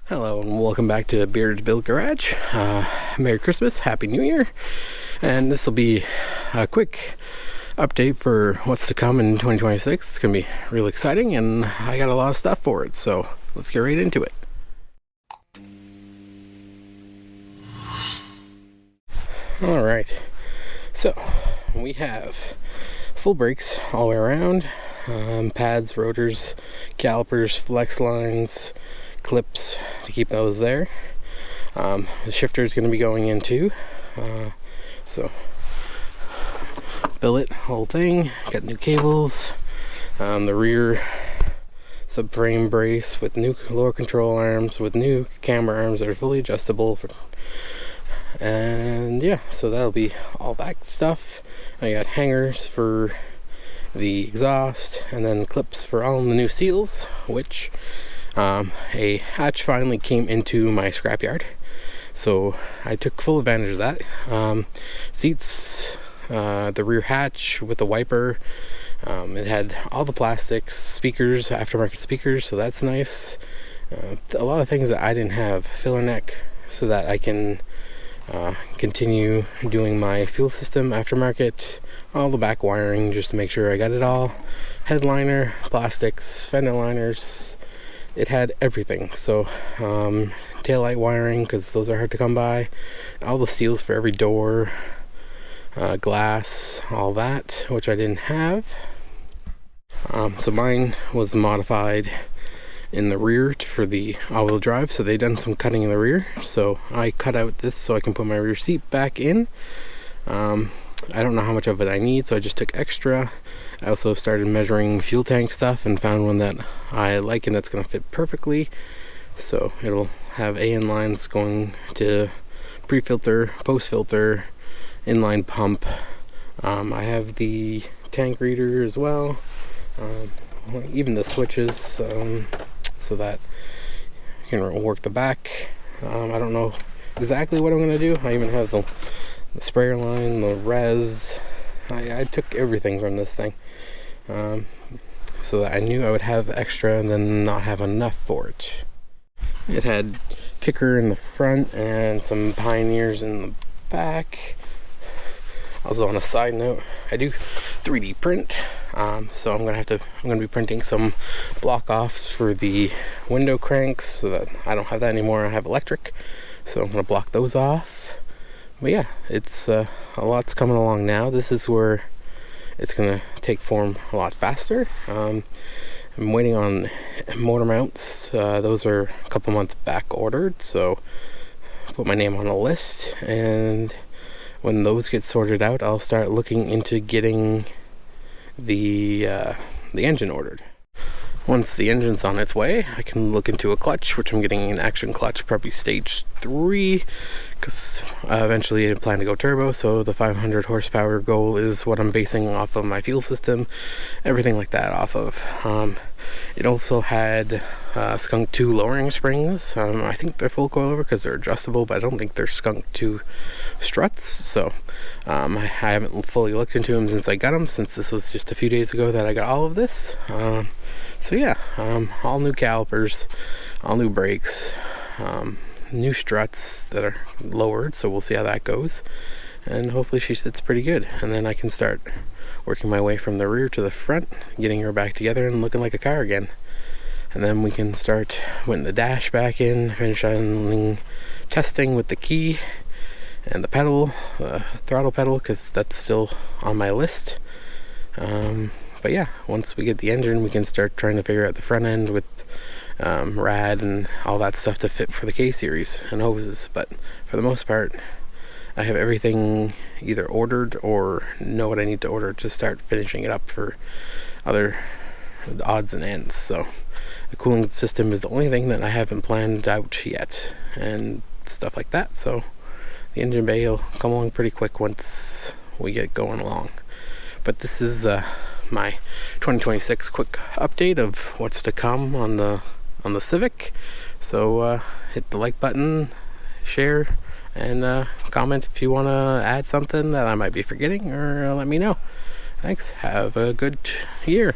Hello and welcome back to Beard's Build Garage. Merry Christmas, Happy New Year, and this will be a quick update for what's to come in 2026. It's going to be really exciting and I got a lot of stuff for it, so let's get right into it. Alright, so we have full brakes all the way around, pads, rotors, calipers, flex lines, clips to keep those there. The shifter is going to be going in too, so billet, whole thing, got new cables, the rear subframe brace with new lower control arms, with new camera arms that are fully adjustable and yeah, so that'll be all that stuff. I got hangers for the exhaust and then clips for all the new seals, which a hatch finally came into my scrapyard, so I took full advantage of that. Seats, the rear hatch with the wiper, it had all the plastics, speakers, aftermarket speakers, so that's nice. A lot of things that I didn't have, filler neck so that I can continue doing my fuel system aftermarket, all the back wiring just to make sure I got it all, headliner, plastics, fender liners. It had everything, so taillight wiring, because those are hard to come by, all the seals for every door, glass, all that, which I didn't have. So mine was modified in the rear for the all-wheel drive, so they done some cutting in the rear, so I cut out this so I can put my rear seat back in. I don't know how much of it I need, so I just took extra. I also started measuring fuel tank stuff and found one that I like and that's going to fit perfectly. So it'll have AN lines going to pre-filter, post-filter, inline pump. I have the tank reader as well, even the switches, so that you can work the back. I don't know exactly what I'm going to do. I even have the sprayer line, the res. I took everything from this thing, so that I knew I would have extra and then not have enough for it. It had kicker in the front and some pioneers in the back. Also, on a side note, I do 3D print, so I'm gonna be printing some block offs for the window cranks, so that I don't have that anymore. I have electric, so I'm gonna block those off. But yeah, it's a lot's coming along now. This is where it's gonna take form a lot faster. I'm waiting on motor mounts. Those are a couple months back ordered, so I put my name on a list, and when those get sorted out, I'll start looking into getting the engine ordered. Once the engine's on its way, I can look into a clutch, which I'm getting an action clutch, probably stage 3, because eventually I plan to go turbo, so the 500 horsepower goal is what I'm basing off of my fuel system, everything like that off of. It also had Skunk 2 lowering springs. I think they're full coilover because they're adjustable, but I don't think they're Skunk 2 struts, so I haven't fully looked into them since I got them, since this was just a few days ago that I got all of this. So yeah, all new calipers, all new brakes, new struts that are lowered, so we'll see how that goes, and hopefully she sits pretty good, and then I can start working my way from the rear to the front, getting her back together and looking like a car again. And then we can start putting the dash back in, finish on testing with the key and the pedal, throttle pedal, because that's still on my list. But yeah, once we get the engine, we can start trying to figure out the front end with rad and all that stuff to fit for the K-series and hoses. But for the most part, I have everything either ordered or know what I need to order to start finishing it up for other odds and ends. So the cooling system is the only thing that I haven't planned out yet, and stuff like that. So the engine bay will come along pretty quick once we get going along. But this is my 2026 quick update of what's to come on the Civic. So hit the like button, share, and comment if you want to add something that I might be forgetting, or let me know. Thanks. Have a good year.